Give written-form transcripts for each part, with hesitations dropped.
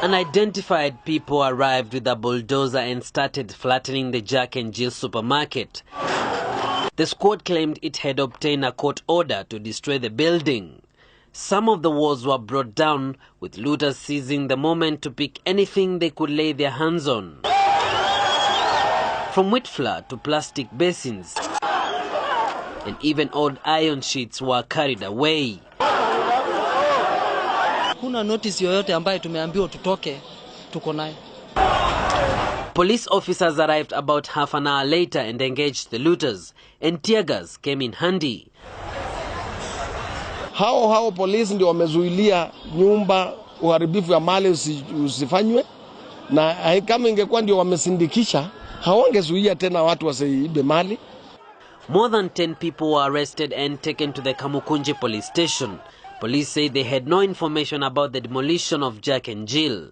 Unidentified people arrived with a bulldozer and started flattening the Jack and Jill supermarket. The squad claimed it had obtained a court order to destroy the building. Some of the walls were brought down, with looters seizing the moment to pick anything they could lay their hands on. From wheat flour to plastic basins, and even old iron sheets were carried away. Kuna notice yoyote ambaye tumeambiwa tutoke, tuko nayo. Police officers arrived about half an hour later and engaged the looters, and tear gas came in handy. Hao polisi ndio wamezuilia nyumba, uharibifu ya mali usifanywe, na kama ingekuwa ndio wamesindikisha, hawangezuia tena watu wasiibe mali. More than 10 people were arrested and taken to the Kamukunji police station. Police say they had no information about the demolition of Jack and Jill.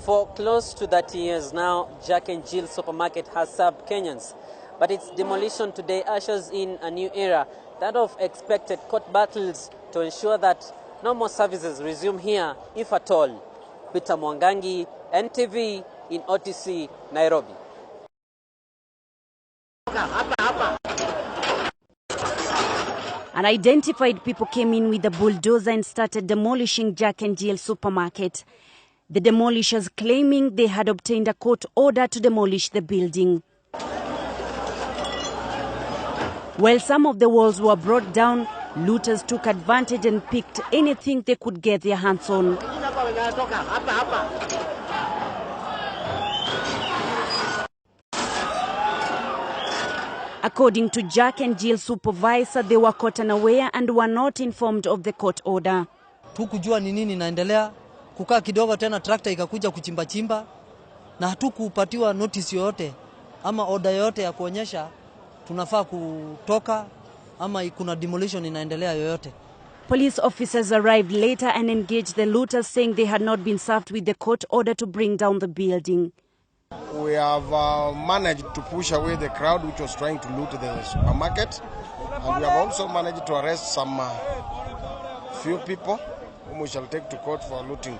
For close to 30 years now, Jack and Jill supermarket has served Kenyans. But its demolition today ushers in a new era, that of expected court battles to ensure that no more services resume here, if at all. Peter Mwangangi, NTV in OTC, Nairobi. Unidentified people came in with a bulldozer and started demolishing Jack and Jill supermarket. The demolishers claiming they had obtained a court order to demolish the building. While some of the walls were brought down, looters took advantage and picked anything they could get their hands on. According to Jack and Jill supervisor, they were caught unaware and were not informed of the court order. Tukujua ni nini inaendelea, kukaa kidogo tena tractor ikakuja kuchimba chimba, na hatukupatiwa notice yoyote ama order yoyote ya kuonyesha tunafaa kutoka ama kuna demolition inaendelea yoyote. Police officers arrived later and engaged the looters, saying they had not been served with the court order to bring down the building. We have managed to push away the crowd which was trying to loot the supermarket, and we have also managed to arrest some few people whom we shall take to court for looting.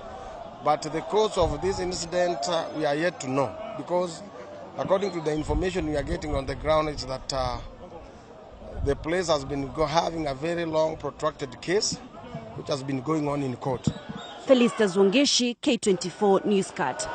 But the cause of this incident we are yet to know, because according to the information we are getting on the ground, it's that the place has been having a very long protracted case which has been going on in court. Felista Zwongeshi, K24 Newscat.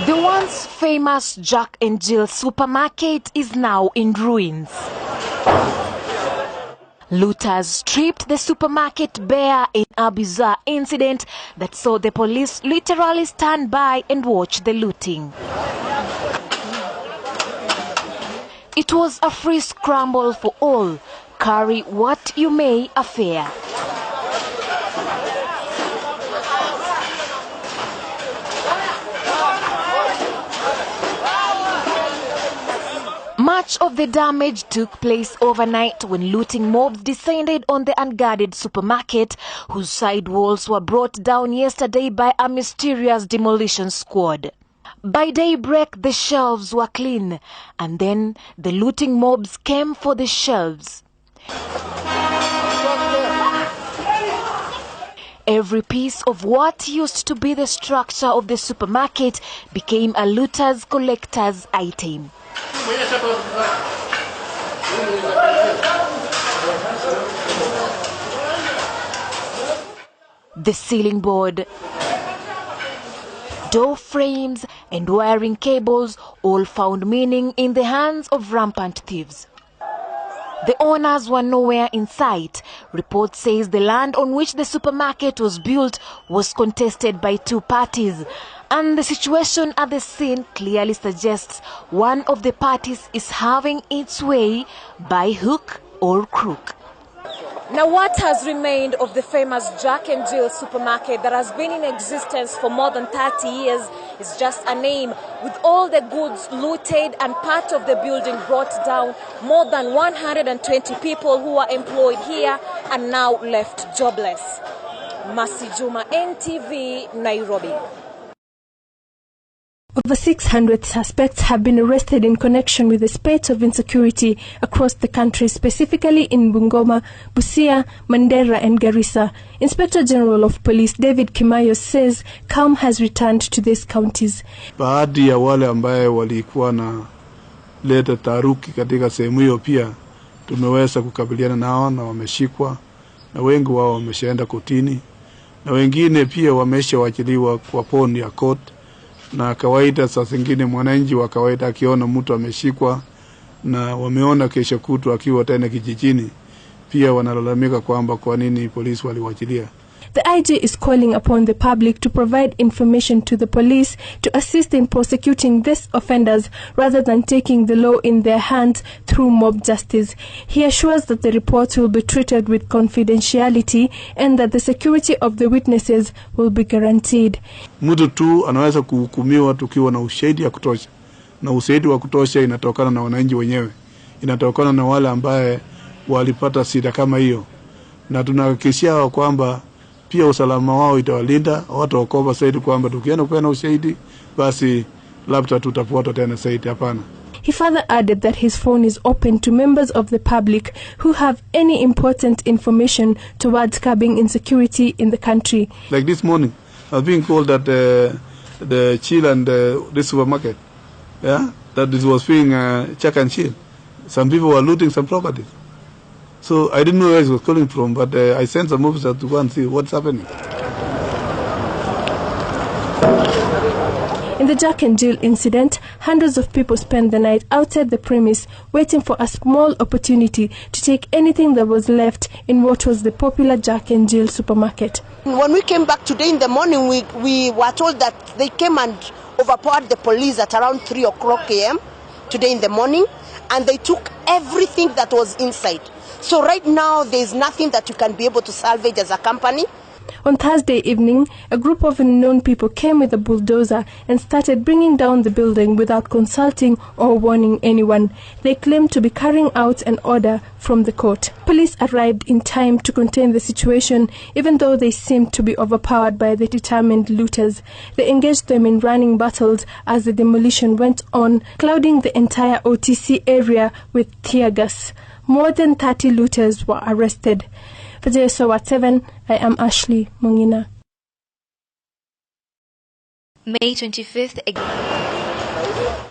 The once famous Jack and Jill supermarket is now in ruins. Looters stripped the supermarket bare in a bizarre incident that saw the police literally stand by and watch the looting. It was a free scramble for all, carry what you may affair. Much of the damage took place overnight when looting mobs descended on the unguarded supermarket, whose side walls were brought down yesterday by a mysterious demolition squad. By daybreak, the shelves were clean, and then the looting mobs came for the shelves. Every piece of what used to be the structure of the supermarket became a looter's collector's item. The ceiling board, door frames and wiring cables all found meaning in the hands of rampant thieves. The owners were nowhere in sight. Report says the land on which the supermarket was built was contested by two parties, and the situation at the scene clearly suggests one of the parties is having its way by hook or crook. Now, what has remained of the famous Jack and Jill supermarket that has been in existence for more than 30 years is just a name, with all the goods looted and part of the building brought down. More than 120 people who are employed here are now left jobless. Masi Juma, NTV, Nairobi. Over 600 suspects have been arrested in connection with the spate of insecurity across the country, specifically in Bungoma, Busia, Mandera and Garissa. Inspector General of Police David Kimayo says calm has returned to these counties. Baadhi ya wale ambaye walikuwa na leta taharuki katika sehemu hiyo pia tumeweza kukabiliana nao na wameshikwa, na wengi wao wameshaenda kotini, na wengine pia wameshawachiliwa kwa bond ya court. Na kawaida saa zingine mwananchi wa kawaida akiona mtu ameshikwa na wameona kesho kutwa akiwa tena kijijini, pia wanalalamika kwamba kwa nini polisi waliwachilia. The IG is calling upon the public to provide information to the police to assist in prosecuting these offenders rather than taking the law in their hands through mob justice. He assures that the reports will be treated with confidentiality and that the security of the witnesses will be guaranteed. Mtu tu anaweza kuhukumiwa tukiwa na ushahidi ya kutosha. Na ushahidi wa kutosha inatokana na wananchi wenyewe. Inatokana na wale ambaye walipata shida kama hiyo. Na tunahakikishia kwamba pia usalama wao itawalinda, watu wakopa zaidi kwamba tukienda kupeana ushahidi basi labda tutafuata tena zaidi. Hapana. He further added that his phone is open to members of the public who have any important information towards curbing insecurity in the country. Like this morning, I've been called that the chill and the supermarket, that this was being check and chill. Some people were looting some properties. So I didn't know where it was calling from, but I sent some officers to go and see what's happening. In the Jack and Jill incident, hundreds of people spent the night outside the premise waiting for a small opportunity to take anything that was left in what was the popular Jack and Jill supermarket. When we came back today in the morning, we were told that they came and overpowered the police at around 3 o'clock a.m. today in the morning, and they took everything that was inside. So right now, there is nothing that you can be able to salvage as a company. On Thursday evening, a group of unknown people came with a bulldozer and started bringing down the building without consulting or warning anyone. They claimed to be carrying out an order from the court. Police arrived in time to contain the situation, even though they seemed to be overpowered by the determined looters. They engaged them in running battles as the demolition went on, clouding the entire OTC area with tear gas. More than 30 looters were arrested. For JSO at 7, I am Ashley Mungina. May 25th.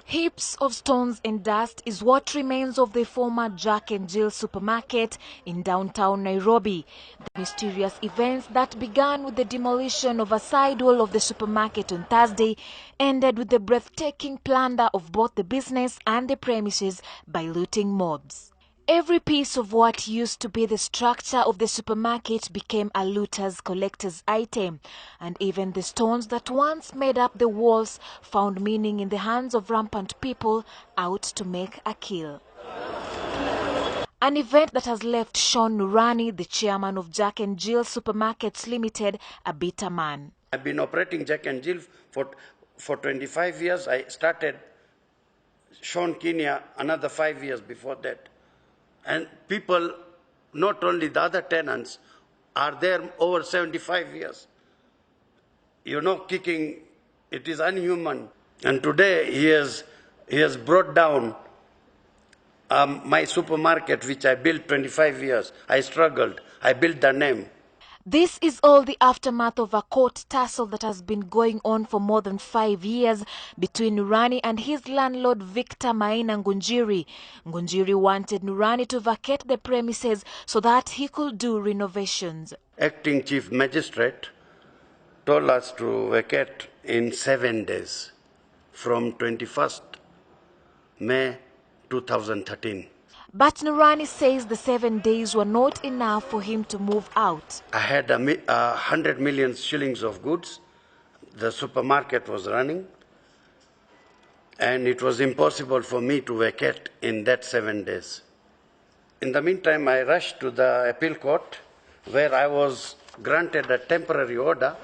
Heaps of stones and dust is what remains of the former Jack and Jill supermarket in downtown Nairobi. The mysterious events that began with the demolition of a side wall of the supermarket on Thursday ended with the breathtaking plunder of both the business and the premises by looting mobs. Every piece of what used to be the structure of the supermarket became a looter's collector's item, and even the stones that once made up the walls found meaning in the hands of rampant people out to make a kill. An event that has left Sean Nurani, the chairman of Jack and Jill Supermarkets Limited, a bitter man. I've been operating Jack and Jill for 25 years. I started Sean Kenya another 5 years before that. And people, not only the other tenants, are there over 75 years. You know, kicking, it is inhuman. And today he has brought down my supermarket, which I built 25 years. I struggled. I built the name. This is all the aftermath of a court tussle that has been going on for more than 5 years between Nurani and his landlord Victor Maina Ngunjiri. Ngunjiri wanted Nurani to vacate the premises so that he could do renovations. Acting Chief Magistrate told us to vacate in 7 days from 21st May 2013. But Nurani says the 7 days were not enough for him to move out. I had 100 million shillings of goods. The supermarket was running, and it was impossible for me to vacate in that 7 days. In the meantime, I rushed to the appeal court, where I was granted a temporary order.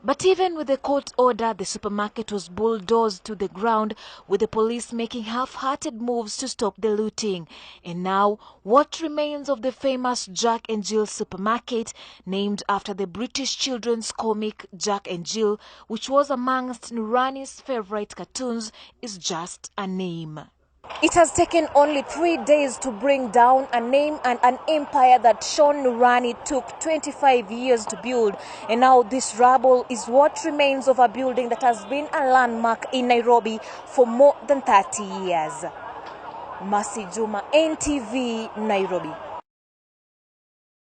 But even with the court order, the supermarket was bulldozed to the ground, with the police making half-hearted moves to stop the looting. And now, what remains of the famous Jack and Jill supermarket, named after the British children's comic Jack and Jill, which was amongst Nurani's favorite cartoons, is just a name. It has taken only 3 days to bring down a name and an empire that Sean Nurani took 25 years to build. And now this rubble is what remains of a building that has been a landmark in Nairobi for more than 30 years. Mercy Juma, NTV, Nairobi.